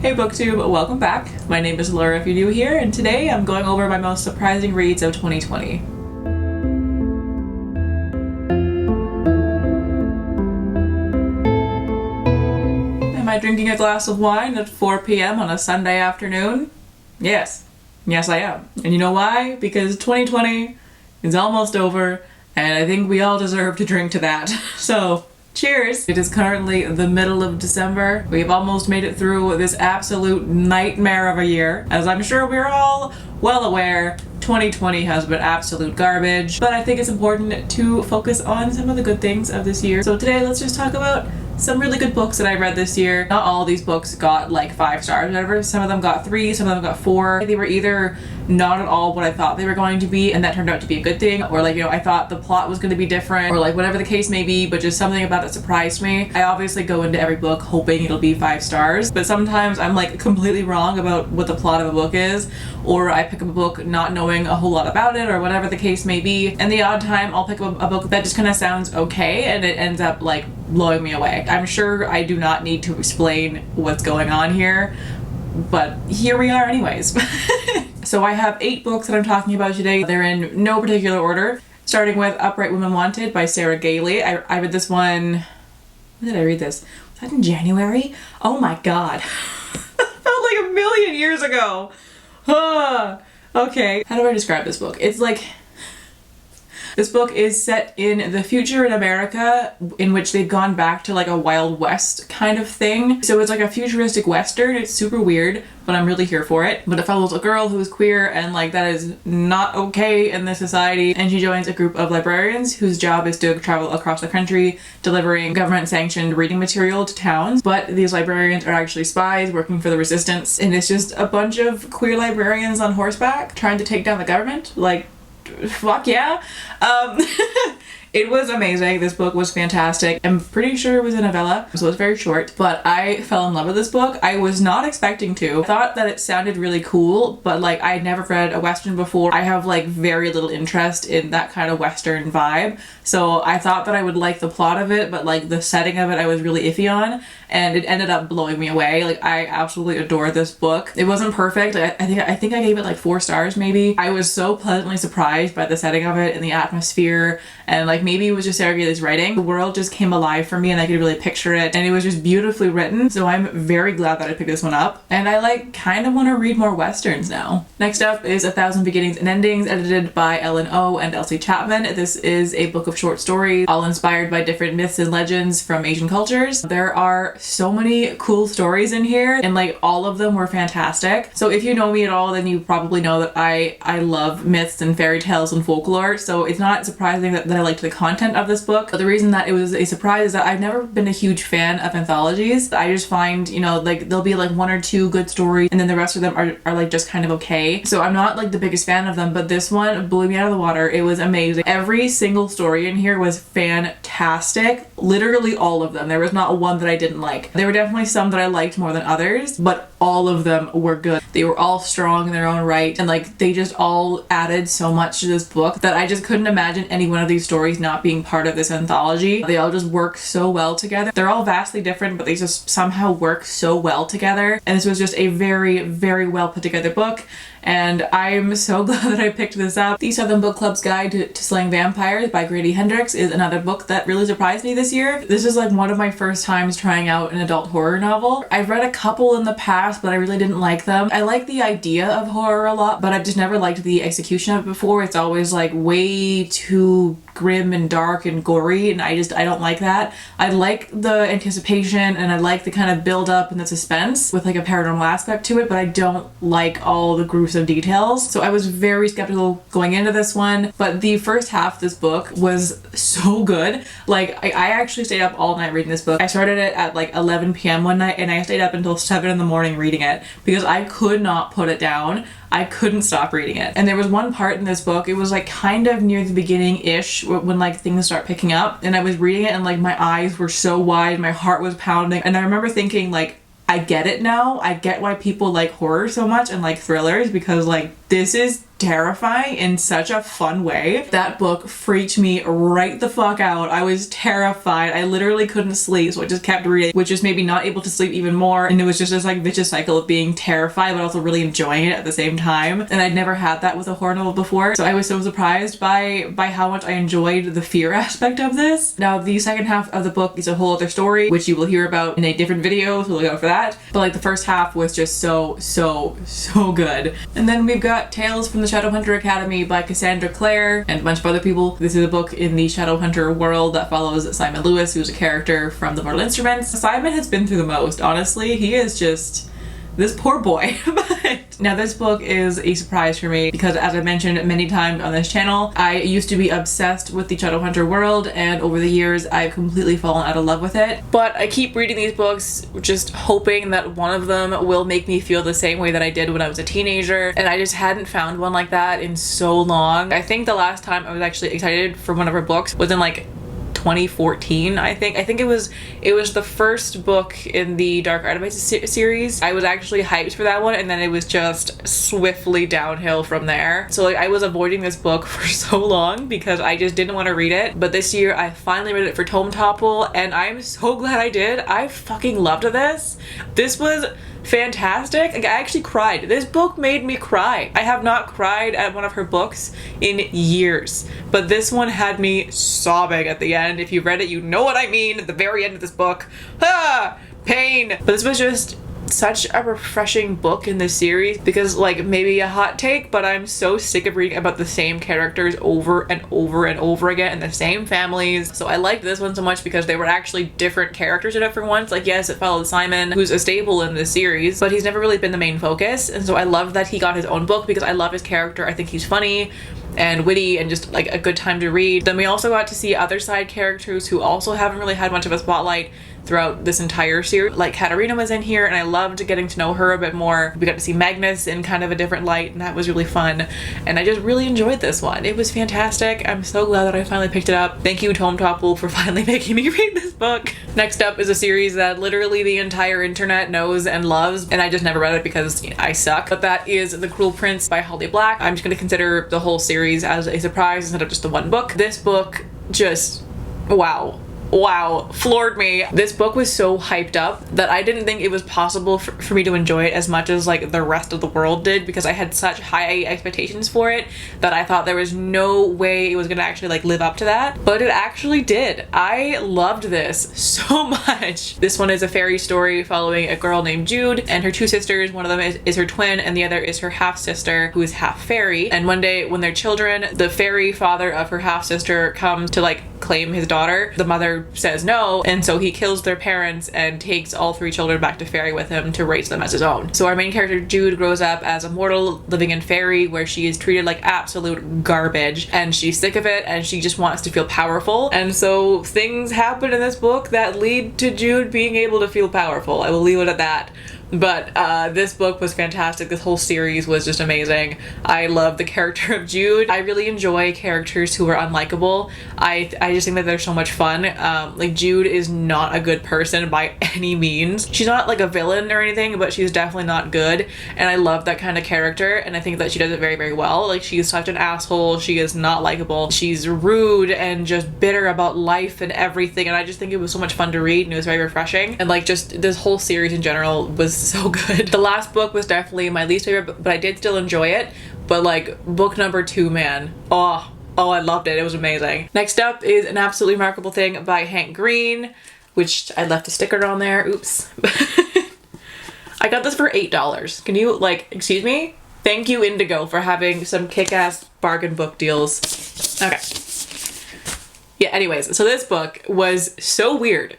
Hey BookTube, welcome back. My name is Lair if you're new here, and today I'm going over my most surprising reads of 2020. Am I drinking a glass of wine at 4 p.m. on a Sunday afternoon? Yes. Yes, I am. And you know why? Because 2020 is almost over, and I think we all deserve to drink to that. So, cheers! It is currently the middle of December. We've almost made it through this absolute nightmare of a year. As I'm sure we're all well aware, 2020 has been absolute garbage, but I think it's important to focus on some of the good things of this year. So today, let's just talk about some really good books that I read this year. Not all these books got like 5 stars or whatever. Some of them got 3, some of them got 4. They were either not at all what I thought they were going to be, and that turned out to be a good thing, or like, you know, I thought the plot was going to be different, or like whatever the case may be, but just something about it surprised me. I obviously go into every book hoping it'll be 5 stars, but sometimes I'm like completely wrong about what the plot of a book is, or I pick up a book not knowing a whole lot about it, or whatever the case may be, and the odd time I'll pick up a book that just kind of sounds okay and it ends up like blowing me away. I'm sure I do not need to explain what's going on here, but here we are anyways. So I have 8 books that I'm talking about today. They're in no particular order, starting with Upright Women Wanted by Gailey. I read this one, when did I read this? Was that in January? Oh my god. Felt like a million years ago. Okay, how do I describe this book? It's like, this book is set in the future in America, in which they've gone back to like a Wild West kind of thing. So it's like a futuristic Western. It's super weird, but I'm really here for it. But it follows a girl who is queer, and like that is not okay in this society. And she joins a group of librarians whose job is to travel across the country delivering government-sanctioned reading material to towns. But these librarians are actually spies working for the resistance. And it's just a bunch of queer librarians on horseback trying to take down the government. Like, fuck yeah. It was amazing. This book was fantastic. I'm pretty sure it was a novella, so it's very short, but I fell in love with this book. I was not expecting to. I thought that it sounded really cool, but like I had never read a Western before. I have like very little interest in that kind of Western vibe, so I thought that I would like the plot of it, but like the setting of it I was really iffy on, and it ended up blowing me away. Like I absolutely adore this book. It wasn't perfect. I think I gave it like 4 stars maybe. I was so pleasantly surprised by the setting of it and the atmosphere, and like maybe it was just Gailey's writing. The world just came alive for me and I could really picture it, and it was just beautifully written, so I'm very glad that I picked this one up, and I like kind of want to read more Westerns now. Next up is 1,000 Beginnings and Endings, edited by Ellen O and Elsie Chapman. This is a book of short stories, all inspired by different myths and legends from Asian cultures. There are so many cool stories in here, and like all of them were fantastic. So if you know me at all, then you probably know that I love myths and fairy tales and folklore, so it's not surprising that I liked the content of this book. But the reason that it was a surprise is that I've never been a huge fan of anthologies. I just find, you know, like there'll be like 1 or 2 good stories and then the rest of them are like just kind of okay. So I'm not like the biggest fan of them, but this one blew me out of the water. It was amazing. Every single story in here was fantastic. Literally all of them. There was not one that I didn't like. There were definitely some that I liked more than others, but all of them were good. They were all strong in their own right, and like they just all added so much to this book that I just couldn't imagine any one of these stories not being part of this anthology. They all just work so well together. They're all vastly different, but they just somehow work so well together, and this was just a very, very well put together book, and I'm so glad that I picked this up. The Southern Book Club's Guide to Slaying Vampires by Grady Hendrix is another book that really surprised me this year. This is like one of my first times trying out an adult horror novel. I've read a couple in the past, but I really didn't like them. I like the idea of horror a lot, but I've just never liked the execution of it before. It's always like way too grim and dark and gory, and I don't like that. I like the anticipation and I like the kind of build up and the suspense with like a paranormal aspect to it, but I don't like all the gruesome details. So I was very skeptical going into this one, but the first half of this book was so good. Like I actually stayed up all night reading this book. I started it at like 11 p.m. one night and I stayed up until 7 in the morning reading it because I could not put it down. I couldn't stop reading it. And there was one part in this book, it was like kind of near the beginning-ish when like things start picking up, and I was reading it and like my eyes were so wide, my heart was pounding, and I remember thinking like, I get it now. I get why people like horror so much and like thrillers, because like this is terrifying in such a fun way. That book freaked me right the fuck out. I was terrified. I literally couldn't sleep, so I just kept reading, which just made me not able to sleep even more. And it was just this like vicious cycle of being terrified but also really enjoying it at the same time. And I'd never had that with a horror novel before, so I was so surprised by how much I enjoyed the fear aspect of this. Now the second half of the book is a whole other story, which you will hear about in a different video, so look out for that. But like the first half was just so good. And then we've got Tales from the Shadowhunter Academy by Cassandra, Clare, and a bunch of other people. This is a book in the Shadowhunter world that follows Simon Lewis, who's a character from the Mortal Instruments. Simon has been through the most, honestly. He is just this poor boy. But now this book is a surprise for me because, as I mentioned many times on this channel, I used to be obsessed with the Shadowhunter world, and over the years I've completely fallen out of love with it. But I keep reading these books just hoping that one of them will make me feel the same way that I did when I was a teenager, and I just hadn't found one like that in so long. I think the last time I was actually excited for one of her books was in like 2014, I think it was the first book in the Dark Artemis series. I was actually hyped for that one, and then it was just swiftly downhill from there. So like I was avoiding this book for so long because I just didn't want to read it. But this year I finally read it for Tome Topple, and I'm so glad I did. I fucking loved this. This was fantastic. Like, I actually cried. This book made me cry. I have not cried at one of her books in years, but this one had me sobbing at the end. If you read it, you know what I mean. At the very end of this book, pain. But this was just such a refreshing book in this series because, like, maybe a hot take, but I'm so sick of reading about the same characters over and over and over again in the same families. So I liked this one so much because they were actually different characters in it for once. Like, yes, it followed Simon, who's a staple in this series, but he's never really been the main focus. And so I love that he got his own book because I love his character. I think he's funny and witty and just like a good time to read. Then we also got to see other side characters who also haven't really had much of a spotlight throughout this entire series. Like Katarina was in here, and I loved getting to know her a bit more. We got to see Magnus in kind of a different light, and that was really fun. And I just really enjoyed this one. It was fantastic. I'm so glad that I finally picked it up. Thank you, Tome Topple, for finally making me read this book. Next up is a series that literally the entire internet knows and loves, and I just never read it because I suck. But that is The Cruel Prince by Holly Black. I'm just gonna consider the whole series as a surprise instead of just the one book. This book just, wow, floored me. This book was so hyped up that I didn't think it was possible for me to enjoy it as much as like the rest of the world did, because I had such high expectations for it that I thought there was no way it was gonna actually like live up to that, but it actually did. I loved this so much. This one is a fairy story following a girl named Jude and her two sisters. One of them is her twin and the other is her half sister, who is half fairy. And one day when they're children, the fairy father of her half sister comes to like claim his daughter. The mother says no, and so he kills their parents and takes all three children back to fairy with him to raise them as his own. So our main character Jude grows up as a mortal living in fairy, where she is treated like absolute garbage, and she's sick of it and she just wants to feel powerful. And so things happen in this book that lead to Jude being able to feel powerful. I will leave it at that. But this book was fantastic. This whole series was just amazing. I love the character of Jude. I really enjoy characters who are unlikable. I just think that they're so much fun. Like, Jude is not a good person by any means. She's not like a villain or anything, but she's definitely not good. And I love that kind of character, and I think that she does it very, very well. Like, she is such an asshole. She is not likable. She's rude and just bitter about life and everything. And I just think it was so much fun to read, and it was very refreshing. And like, just this whole series in general was so good. The last book was definitely my least favorite, but I did still enjoy it. But like, book number 2, man, oh, I loved it. It was amazing. Next up is An Absolutely Remarkable Thing by Hank Green, which I left a sticker on there. Oops. I got this for $8. Can you, like, excuse me? Thank you, Indigo, for having some kick-ass bargain book deals. Okay. Yeah, anyways, so this book was so weird.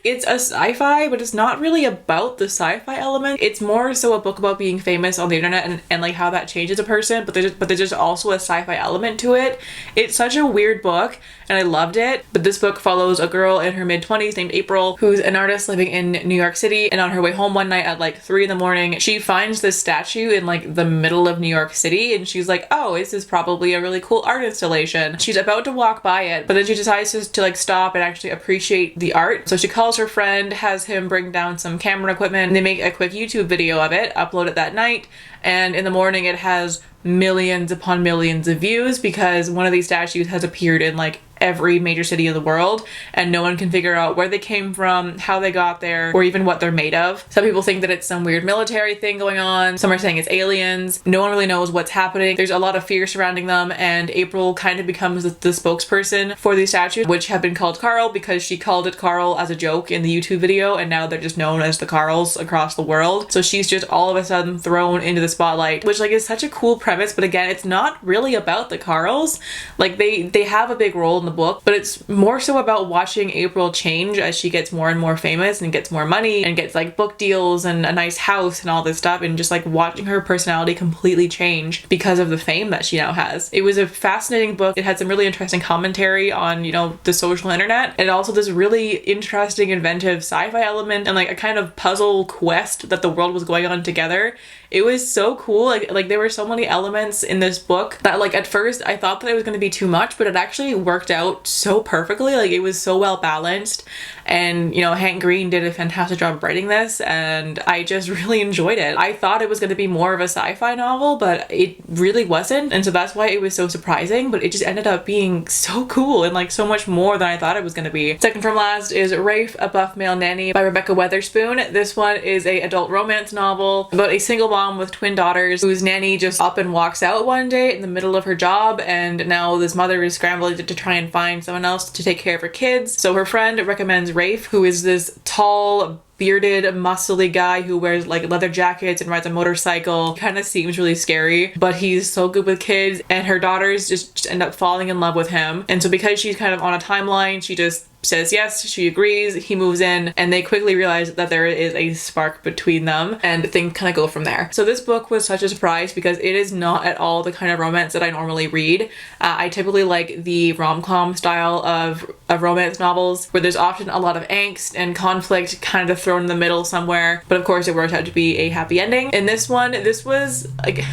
It's a sci-fi, but it's not really about the sci-fi element. It's more so a book about being famous on the internet and like how that changes a person, but there's just also a sci-fi element to it. It's such a weird book, and I loved it. But this book follows a girl in her mid-20s named April, who's an artist living in New York City, and on her way home one night at like 3 in the morning, she finds this statue in like the middle of New York City, and she's like, oh, this is probably a really cool art installation. She's about to walk by it, but then she decides to like stop and actually appreciate the art. So she calls her friend, has him bring down some camera equipment, and they make a quick YouTube video of it, upload it that night, and in the morning it has millions upon millions of views because one of these statues has appeared in like every major city in the world, and no one can figure out where they came from, how they got there, or even what they're made of. Some people think that it's some weird military thing going on. Some are saying it's aliens. No one really knows what's happening. There's a lot of fear surrounding them, and April kind of becomes the spokesperson for these statues, which have been called Carl because she called it Carl as a joke in the YouTube video, and now they're just known as the Carls across the world. So she's just all of a sudden thrown into the spotlight, which like is such a cool premise, but again, it's not really about the Carls. Like they have a big role in the book, but it's more so about watching April change as she gets more and more famous and gets more money and gets like book deals and a nice house and all this stuff, and just like watching her personality completely change because of the fame that she now has. It was a fascinating book. It had some really interesting commentary on, you know, the social internet, and also this really interesting, inventive sci-fi element and like a kind of puzzle quest that the world was going on together. It was so cool. Like there were so many elements in this book that like at first I thought that it was going to be too much, but it actually worked out so perfectly. Like it was so well balanced, and you know, Hank Green did a fantastic job writing this, and I just really enjoyed it. I thought it was going to be more of a sci-fi novel, but it really wasn't, and so that's why it was so surprising, but it just ended up being so cool and like so much more than I thought it was going to be. Second from last is Rafe, a Buff Male Nanny by Rebekah Weatherspoon. This one is a adult romance novel about a single mom with twin daughters whose nanny just up and walks out one day in the middle of her job, and now this mother is scrambling to try and find someone else to take care of her kids. So her friend recommends Rafe, who is this tall, bearded, muscly guy who wears like leather jackets and rides a motorcycle. Kind of seems really scary, but he's so good with kids, and her daughters just end up falling in love with him. And so because she's kind of on a timeline, she just says yes, she agrees, he moves in, and they quickly realize that there is a spark between them, and things kind of go from there. So this book was such a surprise because it is not at all the kind of romance that I normally read. I typically like the rom-com style of romance novels where there's often a lot of angst and conflict kind of thrown in the middle somewhere, but of course it worked out to be a happy ending. In this one, this was like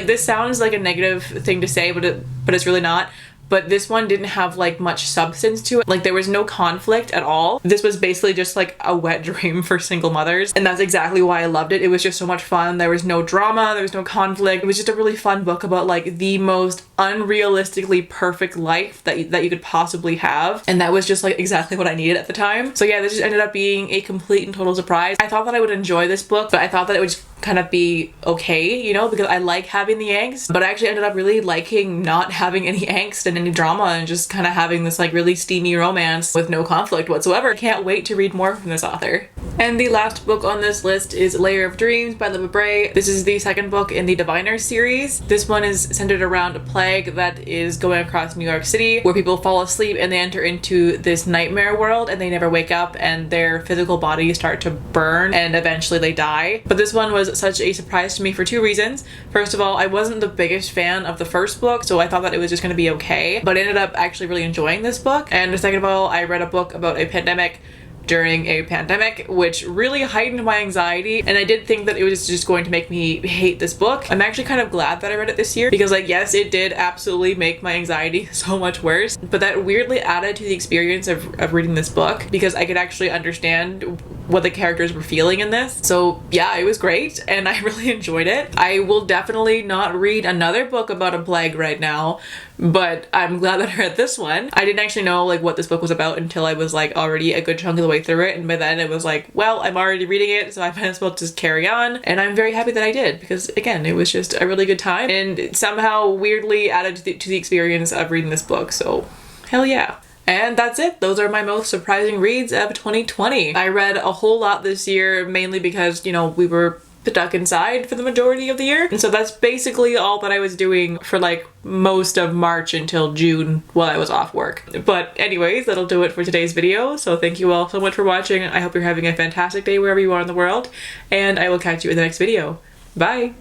this sounds like a negative thing to say, but it's really not. But this one didn't have like much substance to it. Like there was no conflict at all. This was basically just like a wet dream for single mothers, and that's exactly why I loved it. It was just so much fun. There was no drama, there was no conflict. It was just a really fun book about like the most unrealistically perfect life that you could possibly have, and that was just like exactly what I needed at the time. So yeah, this just ended up being a complete and total surprise. I thought that I would enjoy this book, but I thought that it would just kind of be okay, you know, because I like having the angst, but I actually ended up really liking not having any angst and any drama, and just kind of having this like really steamy romance with no conflict whatsoever. Can't wait to read more from this author. And the last book on this list is Lair of Dreams by Libba Bray. This is the second book in the Diviners series. This one is centered around a plague that is going across New York City, where people fall asleep and they enter into this nightmare world and they never wake up, and their physical bodies start to burn and eventually they die. But this one was such a surprise to me for two reasons. First of all, I wasn't the biggest fan of the first book, so I thought that it was just going to be okay, but I ended up actually really enjoying this book. And second of all, I read a book about a pandemic during a pandemic, which really heightened my anxiety, and I did think that it was just going to make me hate this book. I'm actually kind of glad that I read it this year, because like, yes, it did absolutely make my anxiety so much worse, but that weirdly added to the experience of reading this book, because I could actually understand what the characters were feeling in this. So yeah, it was great and I really enjoyed it. I will definitely not read another book about a plague right now, but I'm glad that I read this one. I didn't actually know like what this book was about until I was like already a good chunk of the way through it, and by then it was like, well, I'm already reading it, so I might as well just carry on. And I'm very happy that I did, because again, it was just a really good time and it somehow weirdly added to the experience of reading this book. So hell yeah. And that's it. Those are my most surprising reads of 2020. I read a whole lot this year, mainly because, you know, we were stuck inside for the majority of the year. And so that's basically all that I was doing for like most of March until June while I was off work. But anyways, that'll do it for today's video. So thank you all so much for watching. I hope you're having a fantastic day wherever you are in the world, and I will catch you in the next video. Bye!